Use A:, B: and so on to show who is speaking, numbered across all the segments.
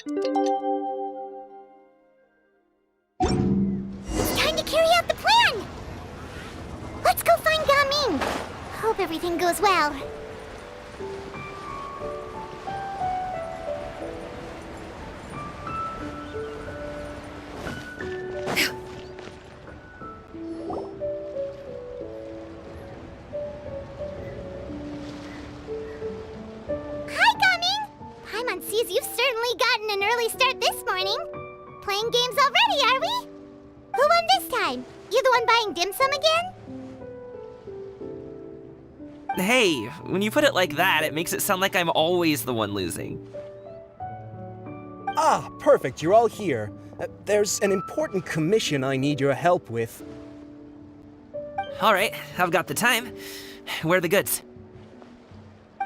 A: It's time to carry out the plan! Let's go find Gaming! Hope everything goes well. Sees you've certainly gotten an early start this morning. Playing games already, are we? Who won this time? You the one buying dim sum again?
B: Hey, when you put it like that, it makes it sound like I'm always the one losing.
C: Ah, perfect, you're all here. There's an important commission I need your help with.
B: Alright, I've got the time. Where are the goods?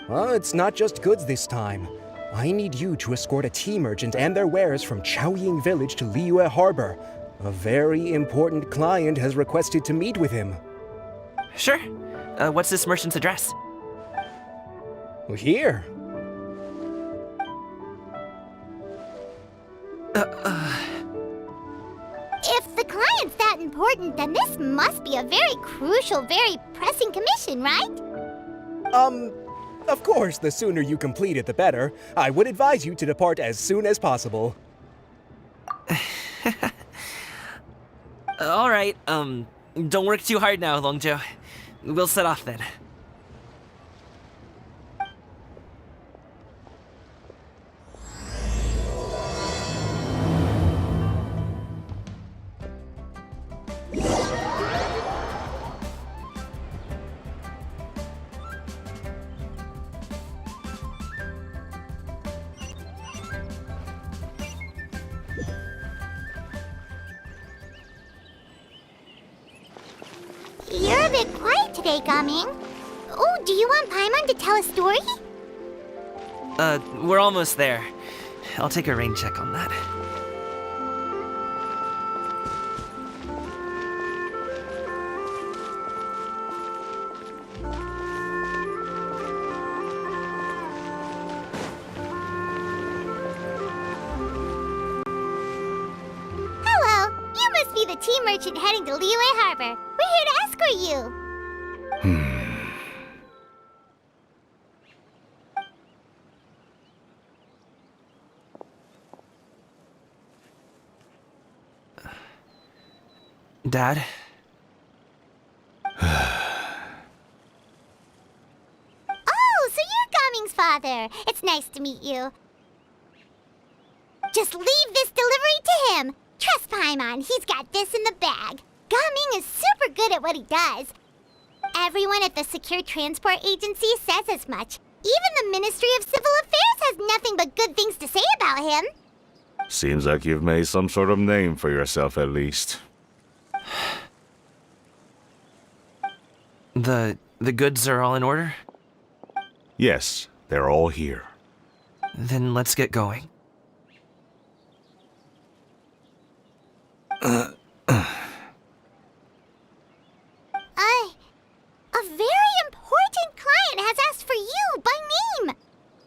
C: Well, it's not just goods this time. I need you to escort a tea merchant and their wares from Chaoying Village to Liyue Harbor. A very important client has requested to meet with him.
B: Sure. What's this merchant's address?
C: Here.
A: If the client's that important, then this must be a very crucial, very pressing commission, right?
C: Of course, the sooner you complete it, the better. I would advise you to depart as soon as possible.
B: Alright, don't work too hard now, Longzhou. We'll set off then.
A: You're a bit quiet today, Gaming. Oh, do you want Paimon to tell a story?
B: We're almost there. I'll take a rain check on that.
A: Hello, you must be the tea merchant heading to Liyue Harbor. We're here to escort you.
B: Dad?
A: Oh, so you're Gaming's father. It's nice to meet you. Just leave this delivery to him. Trust Paimon, he's got this in the bag. Gaming is super good at what he does. Everyone at the Secure Transport Agency says as much. Even the Ministry of Civil Affairs has nothing but good things to say about him.
D: Seems like you've made some sort of name for yourself at least.
B: The goods are all in order?
D: Yes, they're all here.
B: Then let's get going.
A: A very important client has asked for you by name.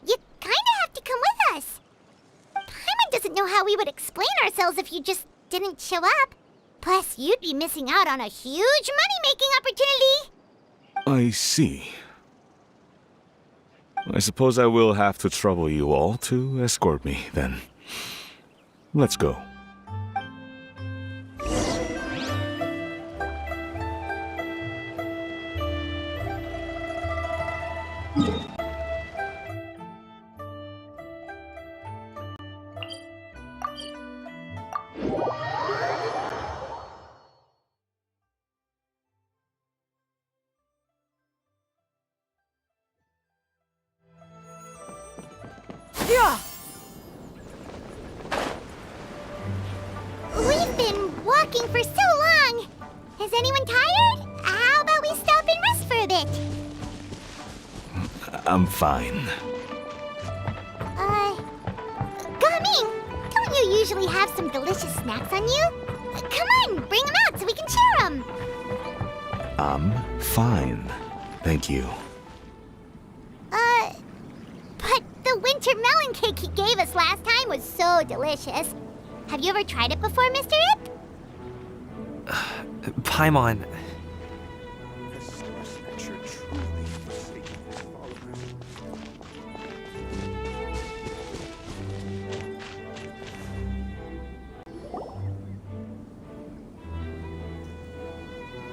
A: You kinda have to come with us. Paimon doesn't know how we would explain ourselves if you just didn't show up. Plus, you'd be missing out on a huge money-making opportunity.
D: I see. I suppose I will have to trouble you all to escort me, then. Let's go.
A: We've been walking for so long. Is anyone tired? How about we stop and rest for a bit?
D: I'm fine.
A: Gaming, don't you usually have some delicious snacks on you? Come on, bring them out so we can share them.
D: I'm fine. Thank you.
A: But the winter winter melon cake he gave us last time was so delicious. Have you ever tried it before, Mr. Ip?
B: Paimon,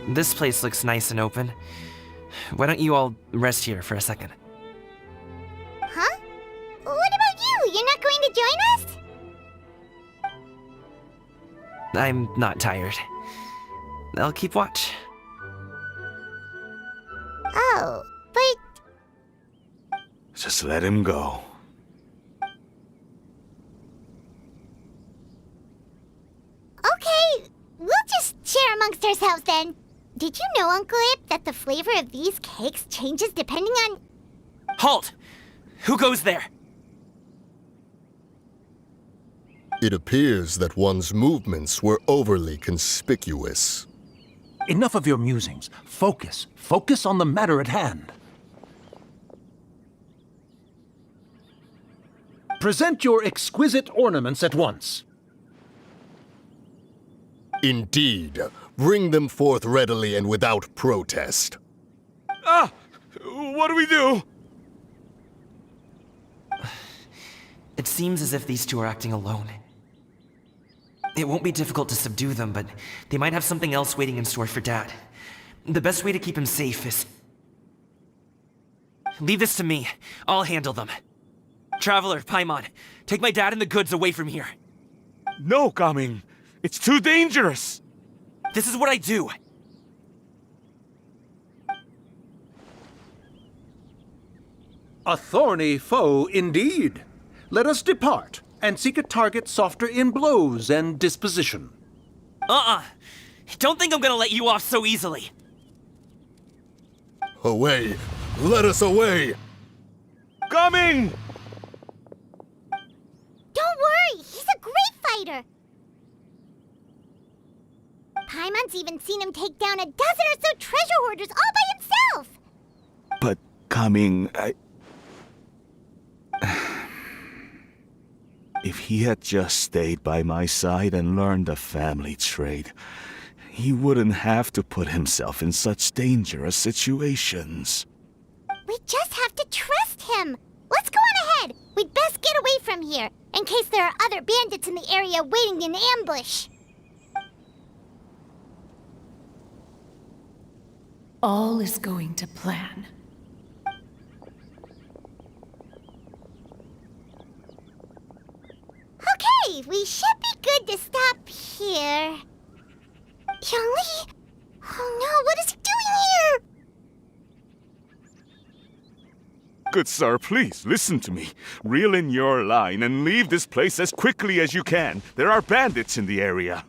B: this place looks nice and open. Why don't you all rest here for a second?
A: Huh? What about you? You're not going to join us?
B: I'm not tired. I'll keep watch.
A: Oh, but
D: Just let him go.
A: okay, we'll just share amongst ourselves then. Did you know, Uncle Ip, that the flavor of these cakes changes depending on...
B: Halt! Who goes there?
E: It appears that one's movements were overly conspicuous.
F: Enough of your musings. Focus. Focus on the matter at hand. Present your exquisite ornaments at once.
E: Indeed, bring them forth readily and without protest.
D: Ah! What do we do?
B: It seems as if these two are acting alone. It won't be difficult to subdue them, but they might have something else waiting in store for Dad. The best way to keep him safe is... Leave this to me. I'll handle them. Traveler, Paimon, take my dad and the goods away from here.
D: No, Gaming. It's too dangerous.
B: This is what I do.
F: A thorny foe indeed. Let us depart and seek a target softer in blows and disposition.
B: Don't think I'm gonna let you off so easily.
E: Away! Let us away!
D: Gaming!
A: Don't worry, he's a great fighter. Paimon's even seen him take down a dozen or so treasure hoarders all by himself.
D: But, Gaming, if he had just stayed by my side and learned the family trade, he wouldn't have to put himself in such dangerous situations.
A: We just have to trust him. Let's go on ahead. We'd best get away from here, in case there are other bandits in the area waiting in ambush.
G: All is going to plan.
A: Okay, we should be good to stop here. Yangli? Oh no, what is he doing here?
D: Good sir, please, listen to me. Reel in your line and leave this place as quickly as you can. There are bandits in the area.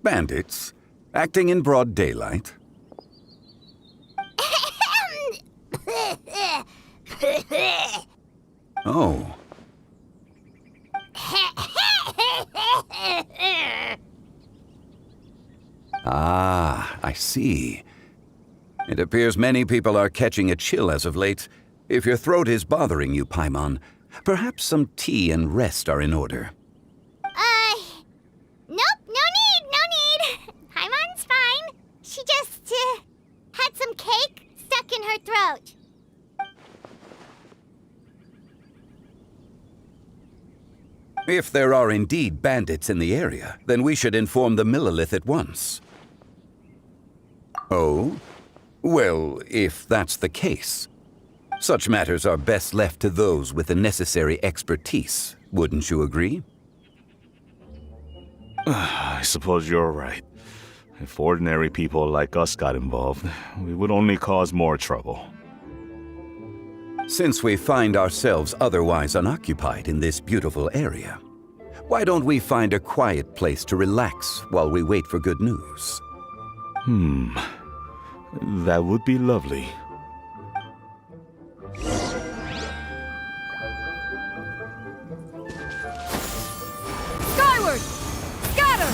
H: Bandits? Acting in broad daylight? Oh. Ah, I see. It appears many people are catching a chill as of late. If your throat is bothering you, Paimon, perhaps some tea and rest are in order.
A: Nope, no need. Paimon's fine. She just, had some cake stuck in her throat.
H: If there are indeed bandits in the area, then we should inform the Millilith at once. Oh? Well, if that's the case, such matters are best left to those with the necessary expertise, wouldn't you agree?
D: I suppose you're right. If ordinary people like us got involved, we would only cause more trouble.
H: Since we find ourselves otherwise unoccupied in this beautiful area, why don't we find a quiet place to relax while we wait for good news?
D: That would be lovely.
G: Skyward! Scatter!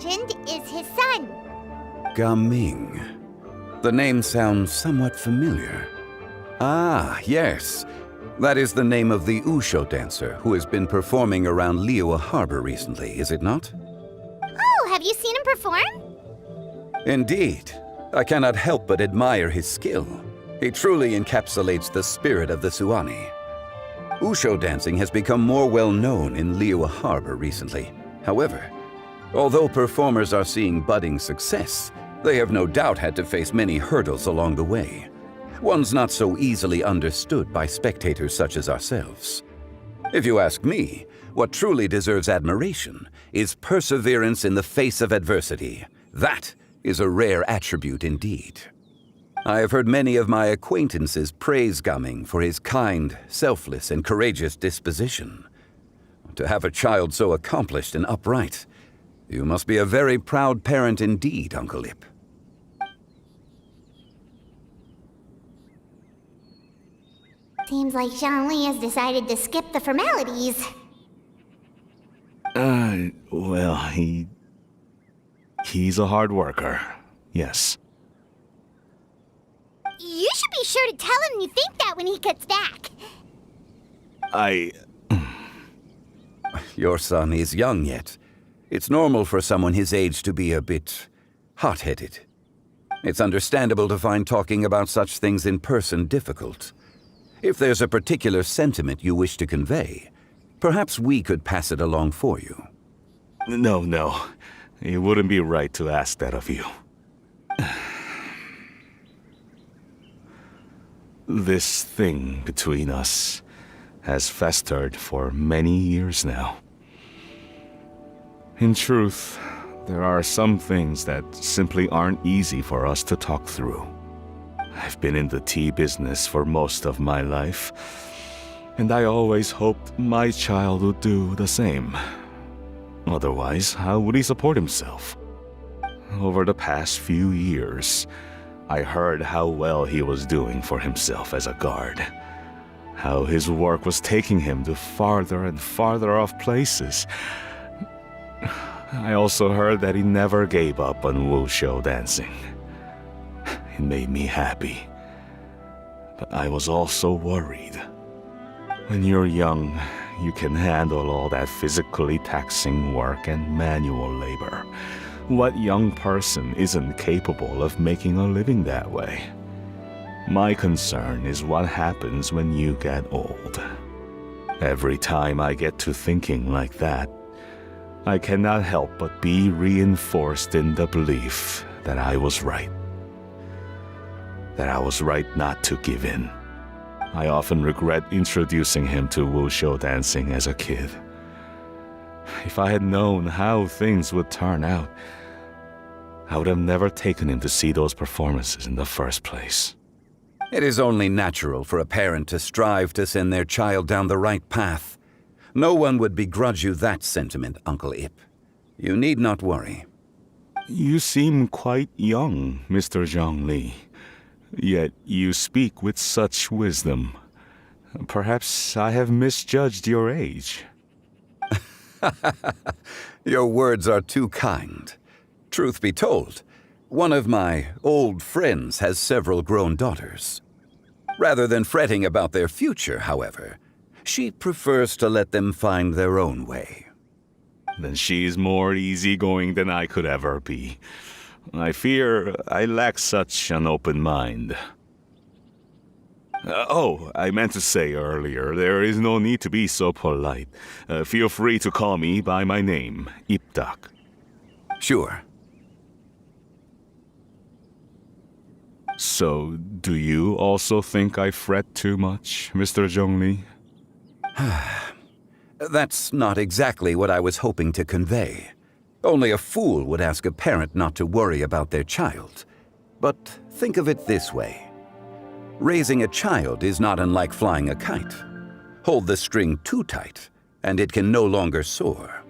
A: mentioned is his son.
H: Gaming. The name sounds somewhat familiar. Ah, yes. That is the name of the Usho dancer who has been performing around Liyue Harbor recently, is it not?
A: Oh, have you seen him perform?
H: Indeed. I cannot help but admire his skill. He truly encapsulates the spirit of the Suani. Usho dancing has become more well known in Liyue Harbor recently. However, although performers are seeing budding success, they have no doubt had to face many hurdles along the way. Ones not so easily understood by spectators such as ourselves. If you ask me, what truly deserves admiration is perseverance in the face of adversity. That is a rare attribute indeed. I have heard many of my acquaintances praise Gaming for his kind, selfless, and courageous disposition. To have a child so accomplished and upright, you must be a very proud parent indeed, Uncle Ip.
A: Seems like Zhongli has decided to skip the formalities.
D: Well, he's a hard worker. Yes.
A: You should be sure to tell him you think that when he gets back.
H: Your son is young yet. It's normal for someone his age to be a bit hot-headed. It's understandable to find talking about such things in person difficult. If there's a particular sentiment you wish to convey, perhaps we could pass it along for you.
D: No. It wouldn't be right to ask that of you. This thing between us has festered for many years now. In truth, there are some things that simply aren't easy for us to talk through. I've been in the tea business for most of my life, and I always hoped my child would do the same. Otherwise, how would he support himself? Over the past few years, I heard how well he was doing for himself as a guard. How his work was taking him to farther and farther off places. I also heard that he never gave up on wushu dancing. It made me happy. But I was also worried. When you're young, you can handle all that physically taxing work and manual labor. What young person isn't capable of making a living that way? My concern is what happens when you get old. Every time I get to thinking like that, I cannot help but be reinforced in the belief that I was right. That I was right not to give in. I often regret introducing him to wushu dancing as a kid. If I had known how things would turn out, I would have never taken him to see those performances in the first place.
H: It is only natural for a parent to strive to send their child down the right path. No one would begrudge you that sentiment, Uncle Ip. You need not worry.
D: You seem quite young, Mr. Zhongli. Yet you speak with such wisdom. Perhaps I have misjudged your age.
H: Your words are too kind. Truth be told, one of my old friends has several grown daughters. Rather than fretting about their future, however, she prefers to let them find their own way.
D: Then she's more easygoing than I could ever be. I fear I lack such an open mind. I meant to say earlier, there is no need to be so polite. Feel free to call me by my name, Ipdak.
H: Sure.
D: So, do you also think I fret too much, Mr. Zhongli?
H: That's not exactly what I was hoping to convey. Only a fool would ask a parent not to worry about their child. But think of it this way. Raising a child is not unlike flying a kite. Hold the string too tight, and it can no longer soar.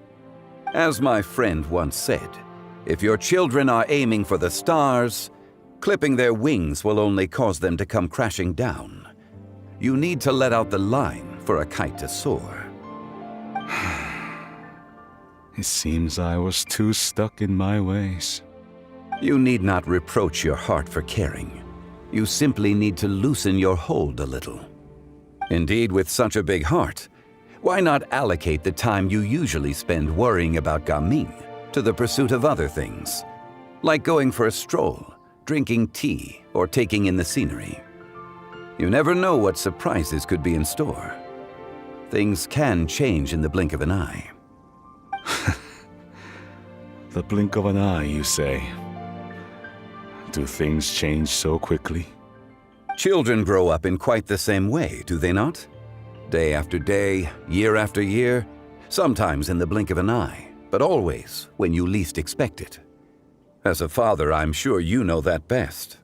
H: As my friend once said, if your children are aiming for the stars, clipping their wings will only cause them to come crashing down. You need to let out the line for a kite to soar.
D: It seems I was too stuck in my ways.
H: You need not reproach your heart for caring. You simply need to loosen your hold a little. Indeed, with such a big heart, why not allocate the time you usually spend worrying about Gaming to the pursuit of other things, like going for a stroll, drinking tea, or taking in the scenery? You never know what surprises could be in store. Things can change in the blink of an eye.
D: The blink of an eye, you say? Do things change so quickly?
H: Children grow up in quite the same way, do they not? Day after day, year after year, sometimes in the blink of an eye, but always when you least expect it. As a father, I'm sure you know that best.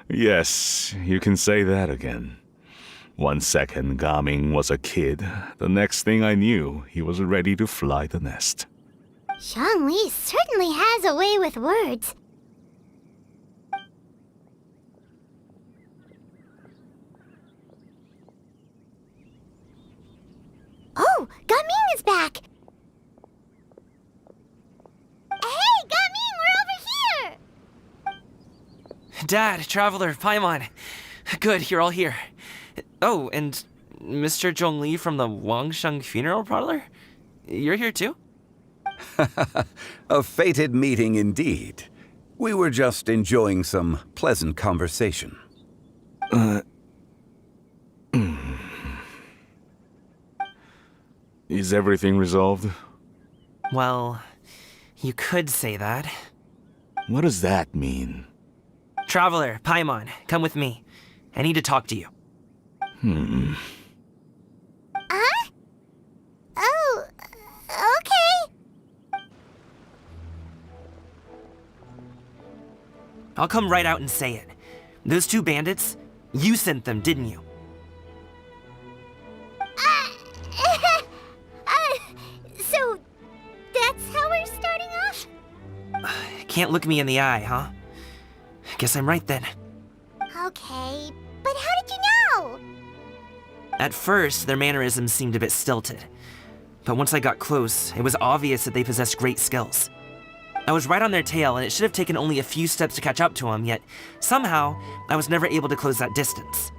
D: Yes, you can say that again. 1 second Gaming was a kid, the next thing I knew, he was ready to fly the nest.
A: Zhongli certainly has a way with words. Oh, Gaming is back! Hey, Gaming, we're over here!
B: Dad, Traveler, Paimon. Good, you're all here. Oh, and Mr. Zhongli from the Wangsheng Funeral Parlor? You're here too?
H: A fated meeting indeed. We were just enjoying some pleasant conversation.
D: Is everything resolved?
B: Well, you could say that.
D: What does that mean?
B: Traveler, Paimon, come with me. I need to talk to you.
A: Huh? Oh, okay.
B: I'll come right out and say it. Those two bandits, you sent them, didn't you?
A: So, that's how we're starting off?
B: Can't look me in the eye, huh? Guess I'm right then.
A: Okay, but how did you know?
B: At first, their mannerisms seemed a bit stilted. But once I got close, it was obvious that they possessed great skills. I was right on their tail, and it should have taken only a few steps to catch up to them, yet somehow, I was never able to close that distance.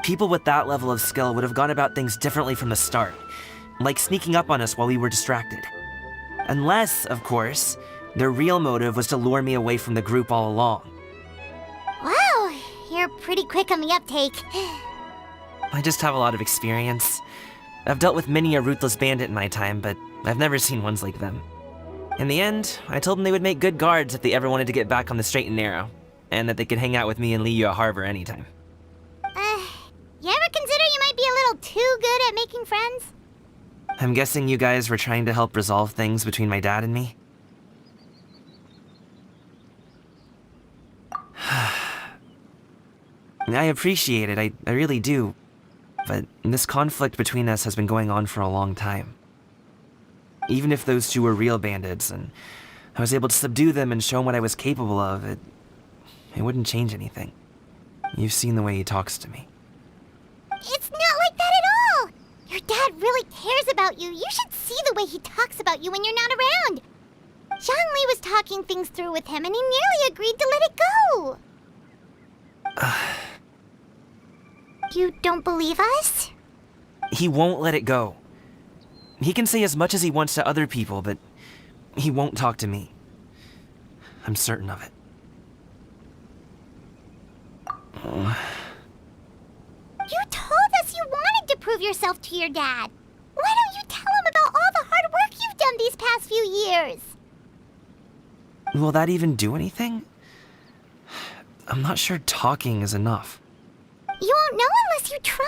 B: People with that level of skill would have gone about things differently from the start, like sneaking up on us while we were distracted. Unless, of course, their real motive was to lure me away from the group all along.
A: Wow, you're pretty quick on the uptake.
B: I just have a lot of experience. I've dealt with many a ruthless bandit in my time, but I've never seen ones like them. In the end, I told them they would make good guards if they ever wanted to get back on the straight and narrow, and that they could hang out with me in Liyue Harbor anytime.
A: You ever consider you might be a little too good at making friends?
B: I'm guessing you guys were trying to help resolve things between my dad and me? I appreciate it, I really do. But this conflict between us has been going on for a long time. Even if those two were real bandits, and I was able to subdue them and show them what I was capable of, it wouldn't change anything. You've seen the way he talks to me.
A: It's not like that at all! Your dad really cares about you. You should see the way he talks about you when you're not around. Zhongli was talking things through with him, and he nearly agreed to let it go. You don't believe us?
B: He won't let it go. He can say as much as he wants to other people, but he won't talk to me. I'm certain of it.
A: You told us you wanted to prove yourself to your dad. Why don't you tell him about all the hard work you've done these past few years?
B: Will that even do anything? I'm not sure talking is enough.
A: You won't know unless you try.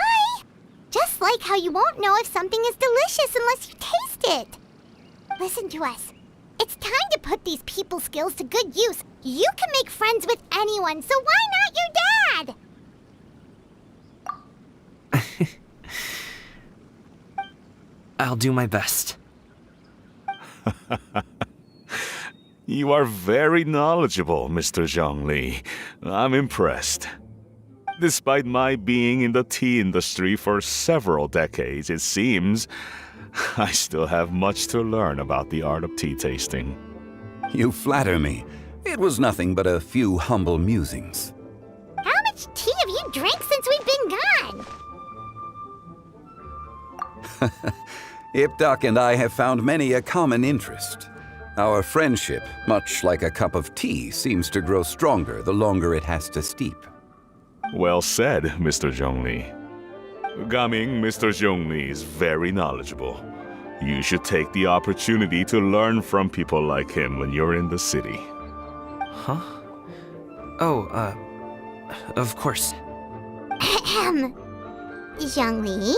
A: Just like how you won't know if something is delicious unless you taste it. Listen to us. It's time to put these people skills to good use. You can make friends with anyone, so why not your dad?
B: I'll do my best.
D: You are very knowledgeable, Mr. Zhongli. I'm impressed. Despite my being in the tea industry for several decades, it seems I still have much to learn about the art of tea tasting.
H: You flatter me. It was nothing but a few humble musings.
A: How much tea have you drank since we've been gone?
H: Ipdak and I have found many a common interest. Our friendship, much like a cup of tea, seems to grow stronger the longer it has to steep.
D: Well said, Mr. Zhongli. Gaming, Mr. Zhongli is very knowledgeable. You should take the opportunity to learn from people like him when you're in the city.
B: Huh? Oh, of course.
A: Ahem. Zhongli?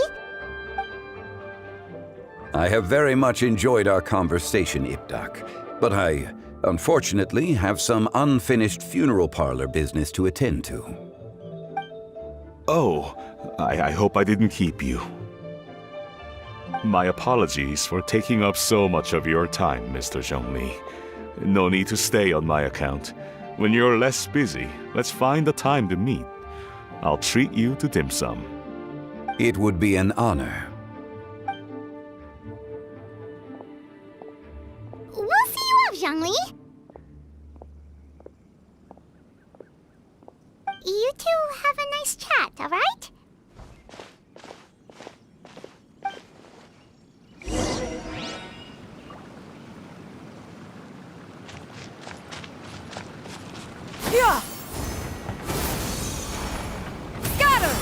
H: I have very much enjoyed our conversation, Ipdak, but I, unfortunately, have some unfinished funeral parlor business to attend to.
D: Oh, I hope I didn't keep you. My apologies for taking up so much of your time, Mr. Zhongli. No need to stay on my account. When you're less busy, let's find a time to meet. I'll treat you to dim sum.
H: It would be an honor.
A: We'll see you off, Zhongli. You two have a nice chat, all right?
G: Yeah! Scatter!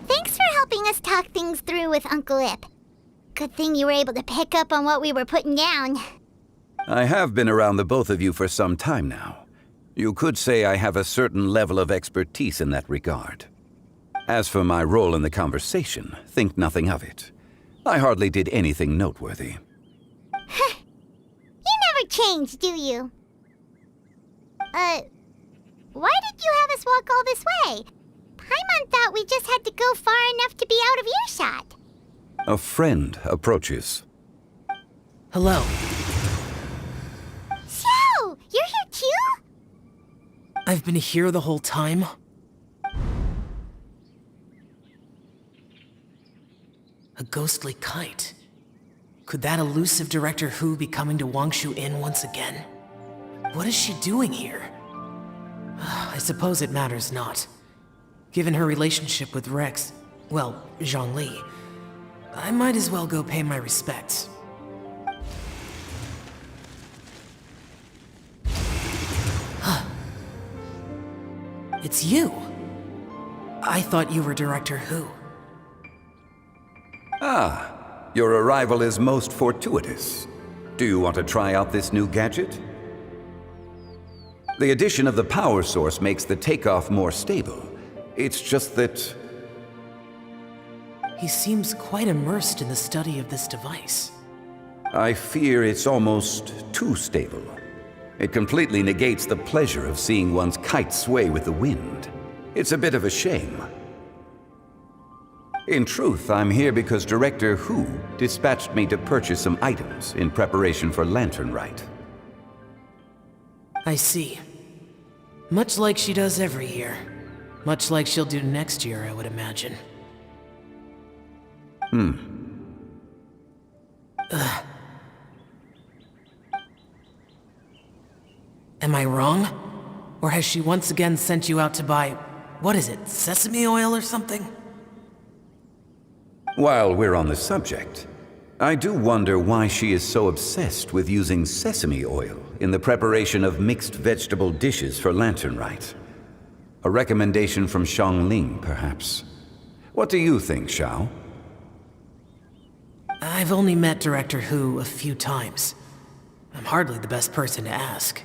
A: Thanks for helping us talk things through with Uncle Ip. Good thing you were able to pick up on what we were putting down.
H: I have been around the both of you for some time now. You could say I have a certain level of expertise in that regard. As for my role in the conversation, think nothing of it. I hardly did anything noteworthy.
A: You never change, do you? Why did you have us walk all this way? Paimon thought we just had to go far enough to be out of earshot.
H: A friend approaches.
B: Hello.
A: So, you're here too?
B: I've been here the whole time. A ghostly kite. Could that elusive Director Hu be coming to Wangshu Inn once again? What is she doing here? I suppose it matters not. Given her relationship with Rex, well, Zhongli, I might as well go pay my respects. It's you! I thought you were Director Hu.
H: Ah, your arrival is most fortuitous. Do you want to try out this new gadget? The addition of the power source makes the takeoff more stable. It's just that...
B: He seems quite immersed in the study of this device.
H: I fear it's almost too stable. It completely negates the pleasure of seeing one's kite sway with the wind. It's a bit of a shame. In truth, I'm here because Director Hu dispatched me to purchase some items in preparation for Lantern Rite.
B: I see. Much like she does every year. Much like she'll do next year, I would imagine. Am I wrong? Or has she once again sent you out to buy, what is it, sesame oil or something?
H: While we're on the subject, I do wonder why she is so obsessed with using sesame oil in the preparation of mixed vegetable dishes for Lantern Rite. A recommendation from Xiangling, perhaps. What do you think, Xiao?
B: I've only met Director Hu a few times. I'm hardly the best person to ask.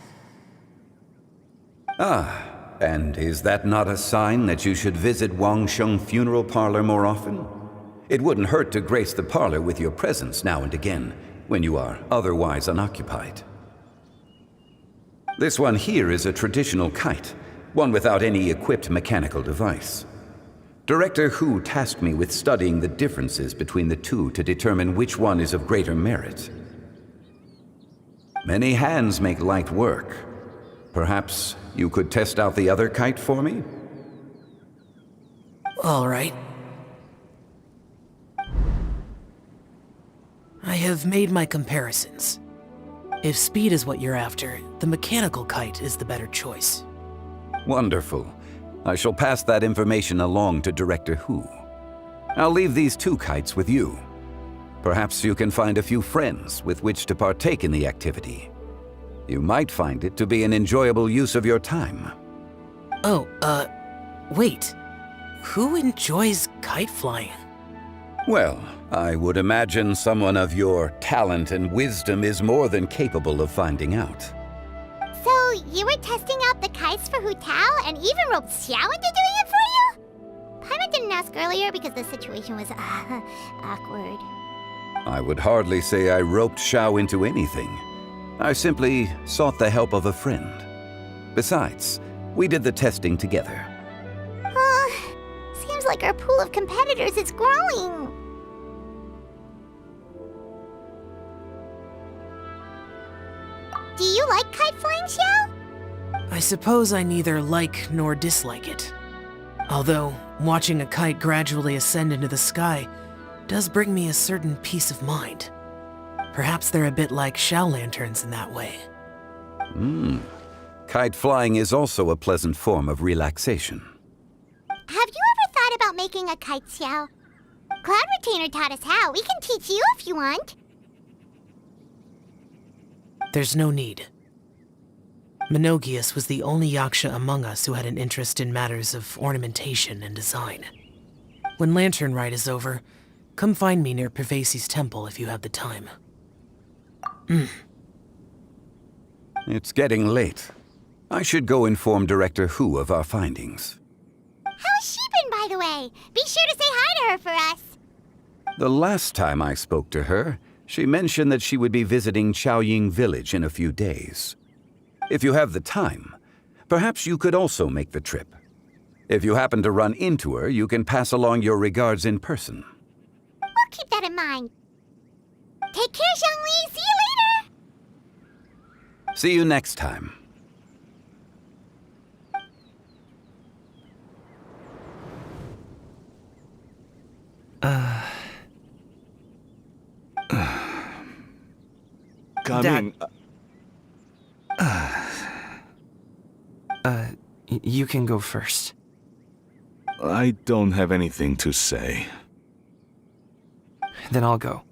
H: And is that not a sign that you should visit Wangsheng Funeral Parlor more often? It wouldn't hurt to grace the parlor with your presence now and again, when you are otherwise unoccupied. This one here is a traditional kite, one without any equipped mechanical device. Director Hu tasked me with studying the differences between the two to determine which one is of greater merit. Many hands make light work. Perhaps you could test out the other kite for me?
B: All right.
I: I have made my comparisons. If speed is what you're after, the mechanical kite is the better choice.
H: Wonderful. I shall pass that information along to Director Hu. I'll leave these 2 kites with you. Perhaps you can find a few friends with which to partake in the activity. You might find it to be an enjoyable use of your time.
I: Oh, wait. Who enjoys kite flying?
H: Well, I would imagine someone of your talent and wisdom is more than capable of finding out.
A: So, you were testing out the kites for Hu Tao and even roped Xiao into doing it for you? Paimon didn't ask earlier because the situation was, awkward.
H: I would hardly say I roped Xiao into anything. I simply sought the help of a friend. Besides, we did the testing together.
A: Seems like our pool of competitors is growing. Do you like kite flying, Xiao?
I: I suppose I neither like nor dislike it. Although, watching a kite gradually ascend into the sky does bring me a certain peace of mind. Perhaps they're a bit like Xiao lanterns in that way.
H: Kite flying is also a pleasant form of relaxation.
A: Have you ever thought about making a kite, Xiao? Cloud Retainer taught us how. We can teach you if you want.
I: There's no need. Menogias was the only yaksha among us who had an interest in matters of ornamentation and design. When Lantern Rite is over, come find me near Pervasi's temple if you have the time.
H: It's getting late. I should go inform Director Hu of our findings.
A: How's she been, by the way? Be sure to say hi to her for us.
H: The last time I spoke to her, she mentioned that she would be visiting Chaoying Village in a few days. If you have the time, perhaps you could also make the trip. If you happen to run into her, you can pass along your regards in person.
A: We'll keep that in mind. Take care, Zhongli. See you later.
H: See you next time.
D: Coming.
B: You can go first.
D: I don't have anything to say.
B: Then I'll go.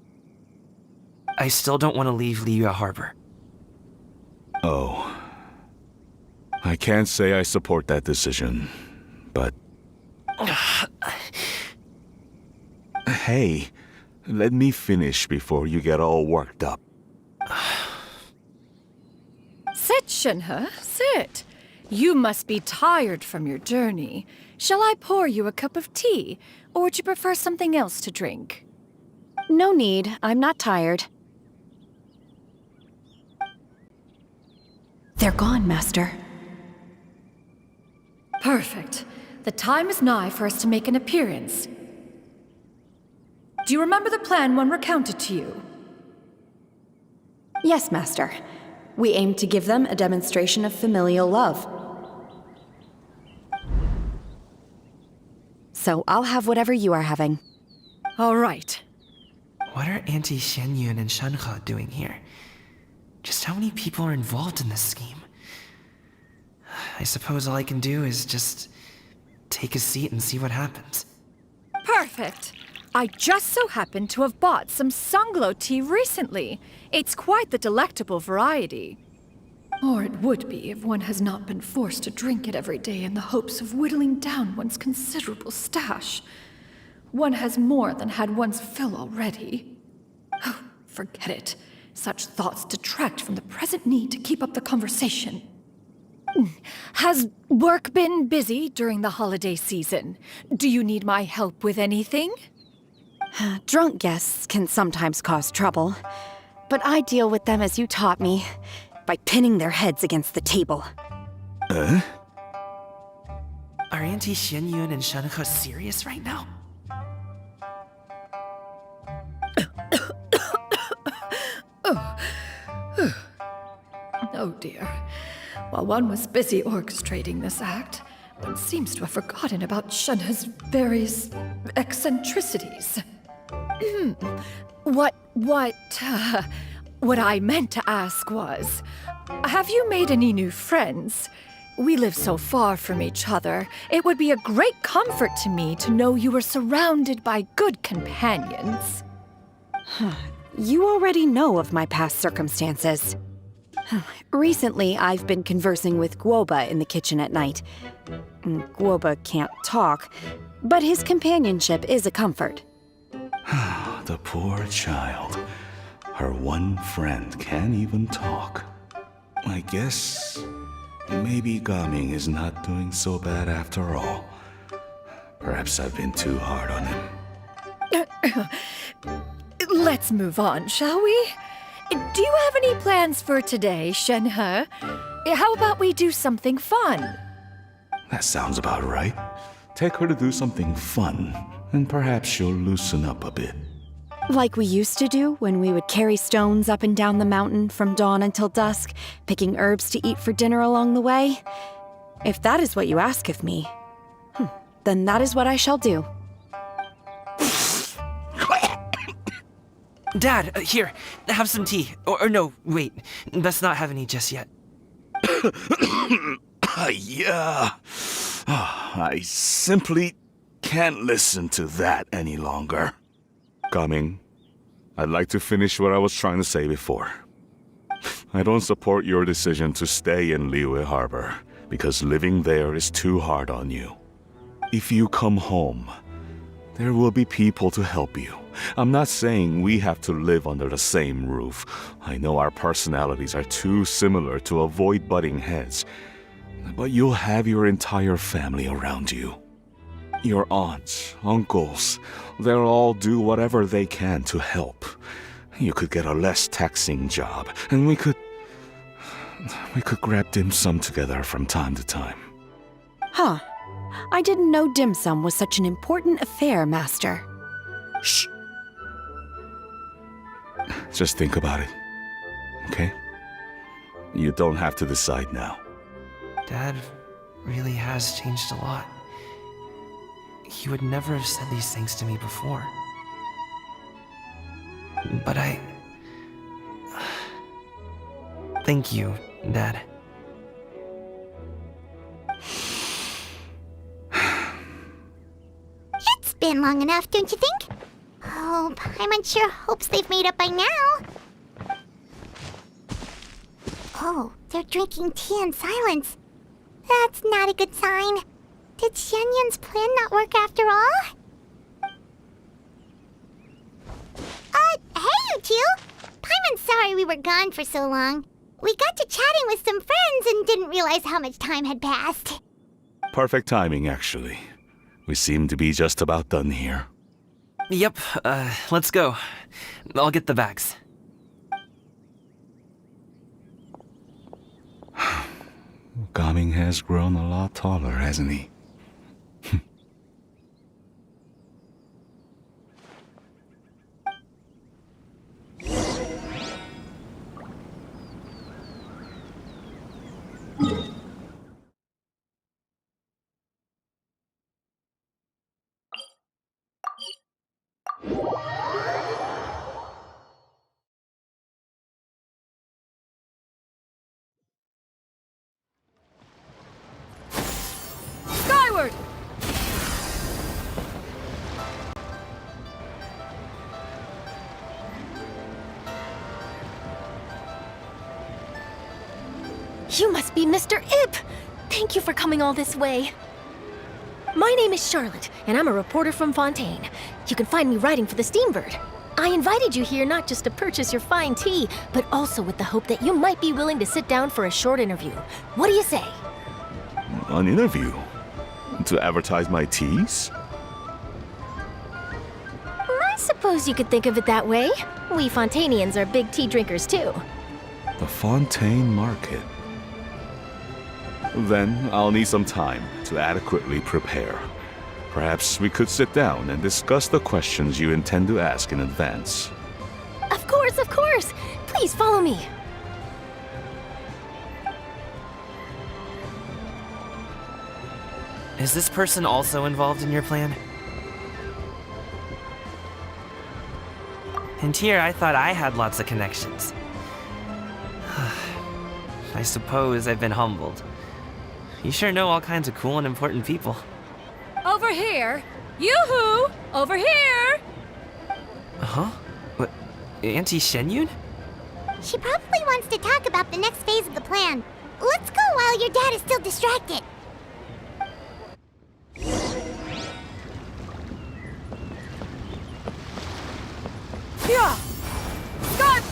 B: I still don't want to leave Liyue Harbor.
D: Oh. I can't say I support that decision, but... Hey, let me finish before you get all worked up.
G: Sit, Shenhe, sit. You must be tired from your journey. Shall I pour you a cup of tea, or would you prefer something else to drink?
J: No need. I'm not tired. They're gone, Master.
G: Perfect. The time is nigh for us to make an appearance. Do you remember the plan one recounted to you?
J: Yes, Master. We aim to give them a demonstration of familial love. So I'll have whatever you are having.
G: All right.
B: What are Auntie Xianyun and Shenhe doing here? Just how many people are involved in this scheme? I suppose all I can do is just take a seat and see what happens.
G: Perfect. I just so happen to have bought some Sunglow tea recently. It's quite the delectable variety. Or it would be if one has not been forced to drink it every day in the hopes of whittling down one's considerable stash. One has more than had one's fill already. Oh, forget it. Such thoughts detract from the present need to keep up the conversation. Has work been busy during the holiday season? Do you need my help with anything?
J: Drunk guests can sometimes cause trouble, but I deal with them as you taught me, by pinning their heads against the table.
B: Are Auntie Xianyun and Shenhe serious right now?
G: Oh dear. While one was busy orchestrating this act, one seems to have forgotten about Shenhe's various eccentricities. What I meant to ask was, have you made any new friends? We live so far from each other. It would be a great comfort to me to know you were surrounded by good companions.
J: You already know of my past circumstances. Recently, I've been conversing with Guoba in the kitchen at night. Guoba can't talk, but his companionship is a comfort.
D: The poor child. Her one friend can't even talk. I guess maybe Gaming is not doing so bad after all. Perhaps I've been too hard on him.
G: Let's move on, shall we? Do you have any plans for today, Shenhe? How about we do something fun?
D: That sounds about right. Take her to do something fun, and perhaps she'll loosen up a bit.
J: Like we used to do when we would carry stones up and down the mountain from dawn until dusk, picking herbs to eat for dinner along the way. If that is what you ask of me, then that is what I shall do.
B: Dad, here, have some tea. Or no, wait, let's not have any just yet.
D: Yeah. I simply can't listen to that any longer. Coming. I'd like to finish what I was trying to say before. I don't support your decision to stay in Liyue Harbor, because living there is too hard on you. If you come home, there will be people to help you. I'm not saying we have to live under the same roof. I know our personalities are too similar to avoid butting heads. But you'll have your entire family around you. Your aunts, uncles, they'll all do whatever they can to help. You could get a less taxing job, and we could grab dim sum together from time to time.
J: Huh. I didn't know dim sum was such an important affair, Master.
D: Shh. Just think about it, okay? You don't have to decide now.
B: Dad really has changed a lot. He would never have said these things to me before. But thank you, Dad.
A: It's been long enough, don't you think? Oh, Paimon sure hopes they've made up by now. Oh, they're drinking tea in silence. That's not a good sign. Did Xianyun's plan not work after all? Hey you two! Paimon's sorry we were gone for so long. We got to chatting with some friends and didn't realize how much time had passed.
D: Perfect timing, actually. We seem to be just about done here.
B: Yep, let's go. I'll get the bags.
D: Gaming has grown a lot taller, hasn't he?
G: Skyward!
K: You must be Mr. Ip! Thank you for coming all this way. My name is Charlotte, and I'm a reporter from Fontaine. You can find me writing for the Steambird. I invited you here not just to purchase your fine tea, but also with the hope that you might be willing to sit down for a short interview. What do you say?
D: An interview? To advertise my teas?
K: I suppose you could think of it that way. We Fontainians are big tea drinkers too.
D: The Fontaine Market. Then I'll need some time to adequately prepare. Perhaps we could sit down and discuss the questions you intend to ask in advance.
K: Of course, of course! Please follow me.
B: Is this person also involved in your plan? And here I thought I had lots of connections. I suppose I've been humbled. You sure know all kinds of cool and important people.
G: Over here! Yoo-hoo! Over here!
B: Huh? What? Auntie Shenyun?
A: She probably wants to talk about the next phase of the plan. Let's go while your dad is still distracted.
G: Yeah! Start!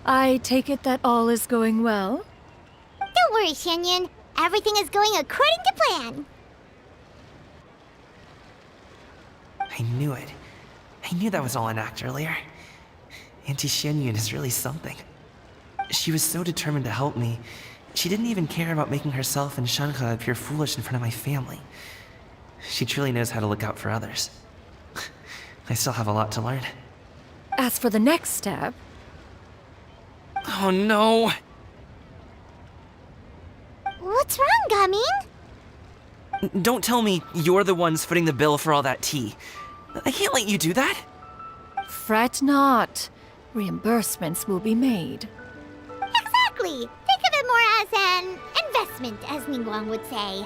G: I take it that all is going well?
A: Don't worry, Shenyun. Everything is going according to plan.
B: I knew it. I knew that was all an act earlier. Auntie Shenyun is really something. She was so determined to help me. She didn't even care about making herself and Shanka appear foolish in front of my family. She truly knows how to look out for others. I still have a lot to learn.
G: As for the next step...
B: Oh no!
A: What's wrong, Gaming?
B: Don't tell me you're the ones footing the bill for all that tea. I can't let you do that.
G: Fret not. Reimbursements will be made.
A: Exactly. Think of it more as an investment, as Ningguang would say.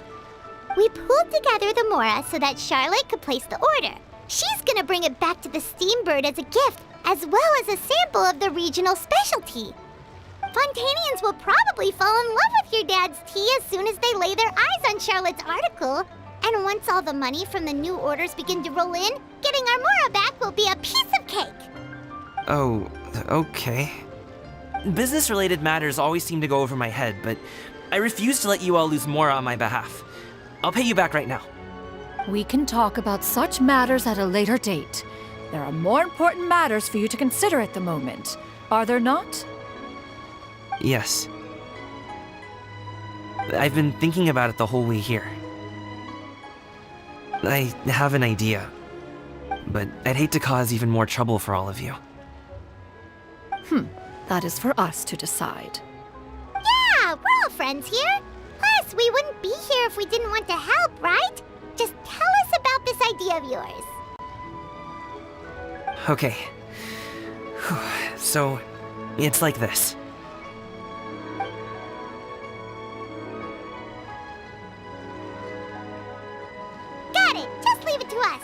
A: We pooled together the Mora so that Charlotte could place the order. She's gonna bring it back to the Steambird as a gift, as well as a sample of the regional specialty. Fontanians will probably fall in love with your dad's tea as soon as they lay their eyes on Charlotte's article. And once all the money from the new orders begin to roll in, getting our Mora back will be a piece of cake.
B: Oh, okay. Business-related matters always seem to go over my head, but I refuse to let you all lose more on my behalf. I'll pay you back right now.
G: We can talk about such matters at a later date. There are more important matters for you to consider at the moment, are there not?
B: Yes. I've been thinking about it the whole way here. I have an idea, but I'd hate to cause even more trouble for all of you.
G: That is for us to decide.
A: Yeah, we're all friends here. Plus, we wouldn't be here if we didn't want to help, right? Just tell us about this idea of yours.
B: Okay. So, it's like this.
A: Got it. Just leave it to us.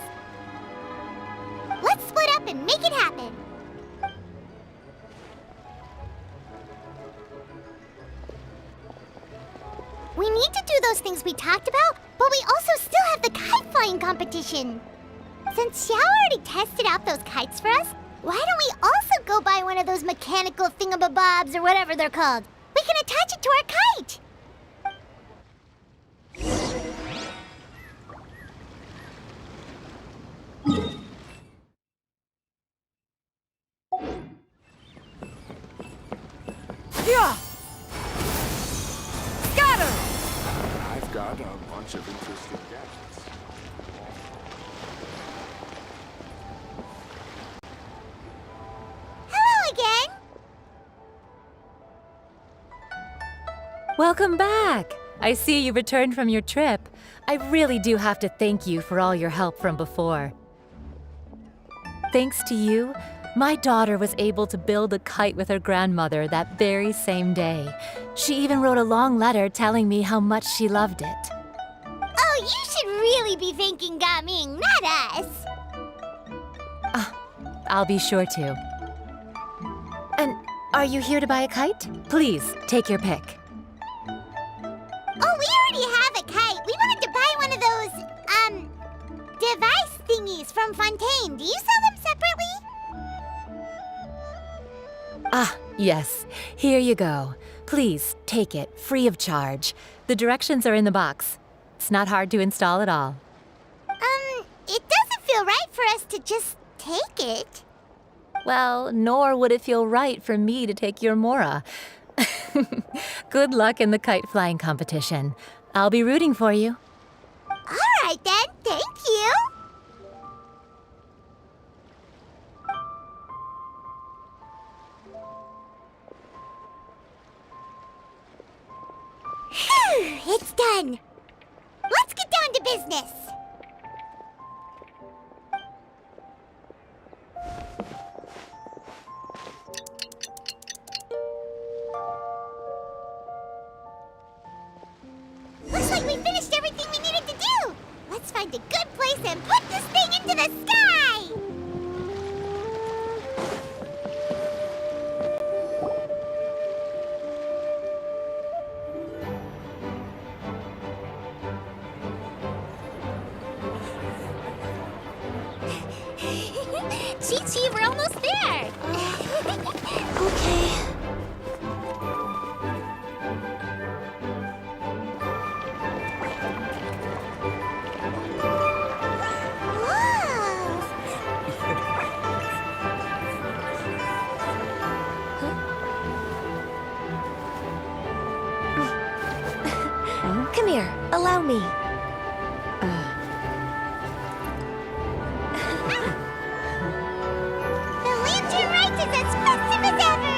A: Let's split up and make it happen. We need to do those things we talked about, but we also still have the kite flying competition. Since Xiao already tested out those kites for us, why don't we also go buy one of those mechanical thingamabobs or whatever they're called? We can attach it to our kite.
G: Yeah! Scatter!
L: I've got a bunch of interesting gadgets.
A: Hello again.
M: Welcome back! I see you returned from your trip. I really do have to thank you for all your help from before. Thanks to you, my daughter was able to build a kite with her grandmother that very same day. She even wrote a long letter telling me how much she loved it.
A: Oh, you should really be thanking Gaming, not us.
M: I'll be sure to. And are you here to buy a kite? Please, take your pick.
A: Oh, we already have a kite. We wanted to buy one of those, device thingies from Fontaine. Do you sell them separately?
M: Ah, yes. Here you go. Please, take it, free of charge. The directions are in the box. It's not hard to install at all.
A: It doesn't feel right for us to just take it.
M: Well, nor would it feel right for me to take your Mora. Good luck in the kite flying competition. I'll be rooting for you.
A: All right then, thank you. Phew, it's done. Let's get down to business.
K: Allow me.
A: The Lantern Rite is as festive as ever!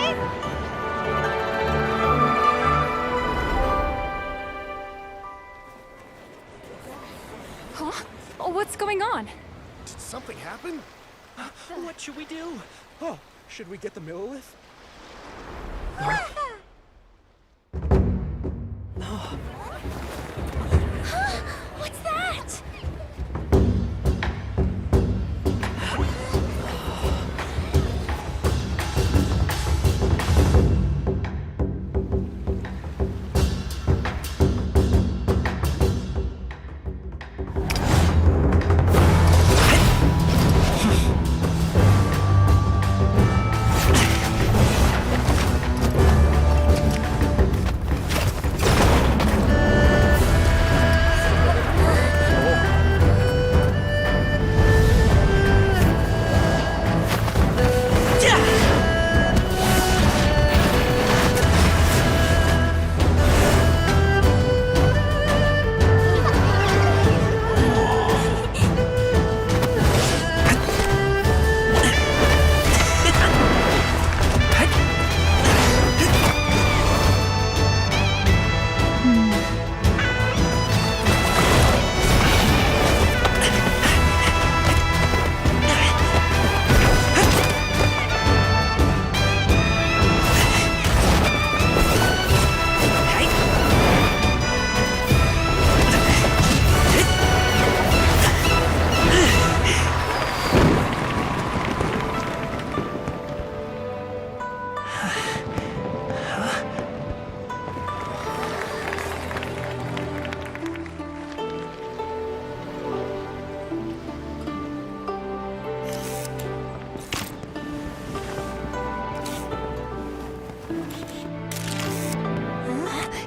G: Huh? Oh, what's going on?
E: Did something happen?
C: What should we do? Oh, should we get the Millilith?
K: What's that?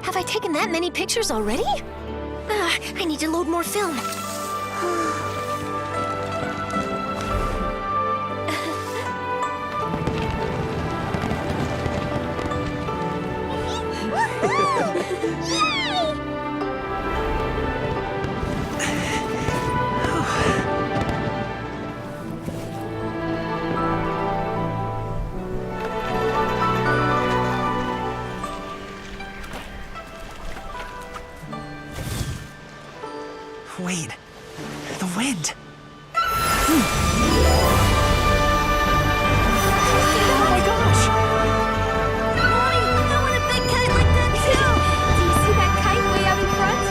K: Have I taken that many pictures already? I need to load more film.
B: Wait, the wind.
G: Oh my gosh!
K: Mommy, I want a big kite like that too! Do you see that kite way out in front?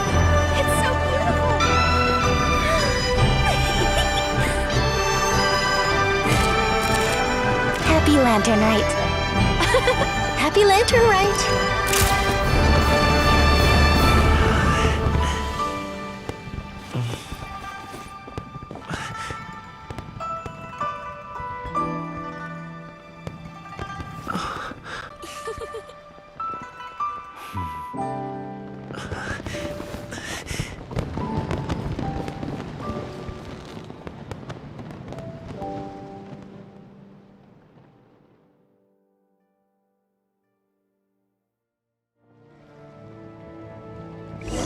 K: It's so beautiful!
A: Happy Lantern Rite.
K: Happy Lantern Rite!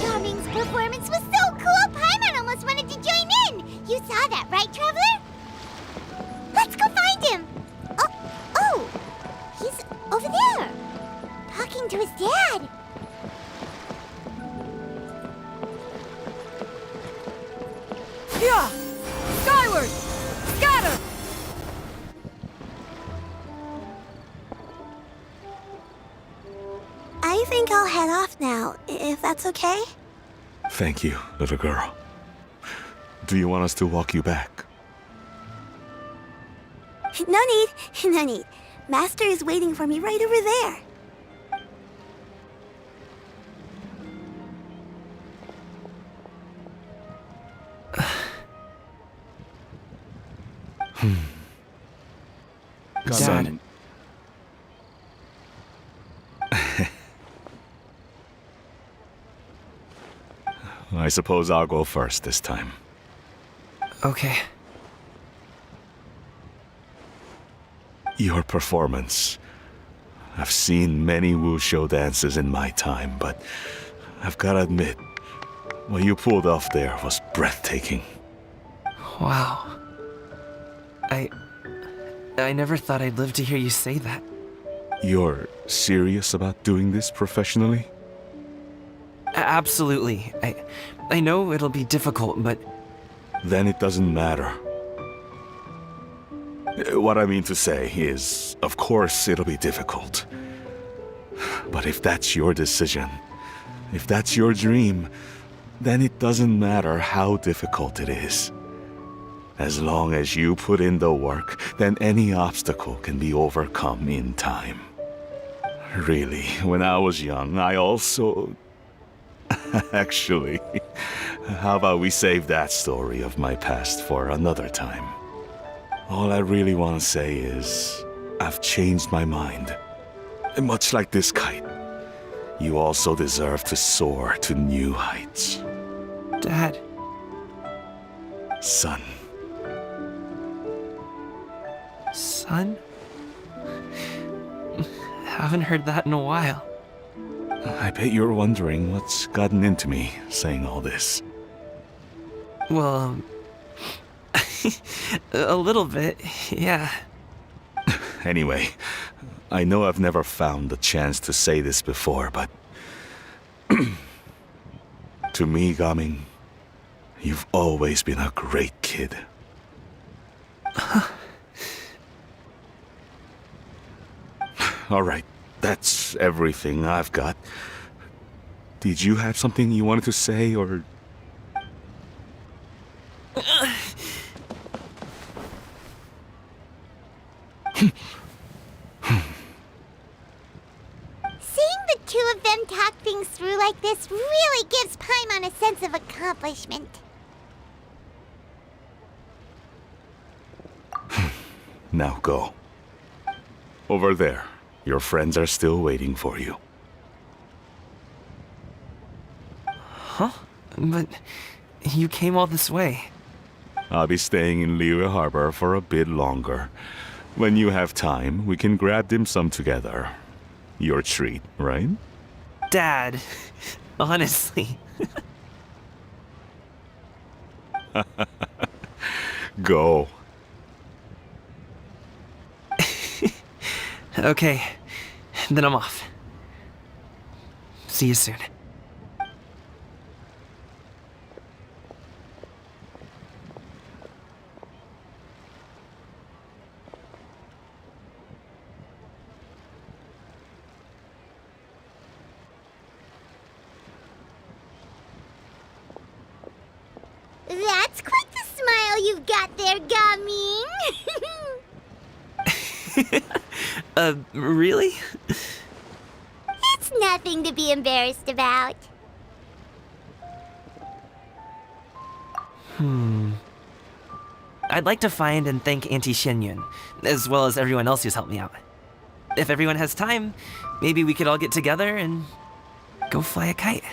A: Cummings' performance was so cool, Paimon almost wanted to join in! You saw that, right, Traveler? Let's go find him! Oh! He's over there! Talking to his dad!
G: Yeah! Skyward! Scatter!
A: I think I'll head off now, if that's okay?
D: Thank you, little girl. Do you want us to walk you back?
A: No need, no need. Master is waiting for me right over there.
D: Son. I suppose I'll go first this time.
B: Okay.
D: Your performance. I've seen many wushou dances in my time, but I've gotta admit, What you pulled off there was breathtaking.
B: Wow. I never thought I'd live to hear you say that.
D: You're serious about doing this professionally?
B: Absolutely. I know it'll be difficult, but...
D: Then it doesn't matter. What I mean to say is, of course it'll be difficult. But if that's your decision, if that's your dream, then it doesn't matter how difficult it is. As long as you put in the work, then any obstacle can be overcome in time. Really, when I was young, I also... Actually, how about we save that story of my past for another time? All I really want to say is, I've changed my mind. And much like this kite, you also deserve to soar to new heights.
B: Dad.
D: Son.
B: Son? Haven't heard that in a while.
D: I bet you're wondering what's gotten into me saying all this.
B: Well, a little bit, yeah.
D: Anyway, I know I've never found the chance to say this before, but... to me, Gaming, you've always been a great kid. Alright, that's everything I've got. Did you have something you wanted to say, or...
A: Seeing the two of them talk things through like this really gives Paimon a sense of accomplishment.
D: Now go. Over there. Your friends are still waiting for you.
B: Huh? But you came all this way.
D: I'll be staying in Liyue Harbor for a bit longer. When you have time, we can grab dim sum together. Your treat, right?
B: Dad, honestly.
D: Go.
B: Okay, then I'm off. See you soon.
A: That's quite the smile you've got there, Gaming.
B: Really?
A: It's nothing to be embarrassed about.
B: I'd like to find and thank Auntie Xinyun, as well as everyone else who's helped me out. If everyone has time, maybe we could all get together and go fly a kite.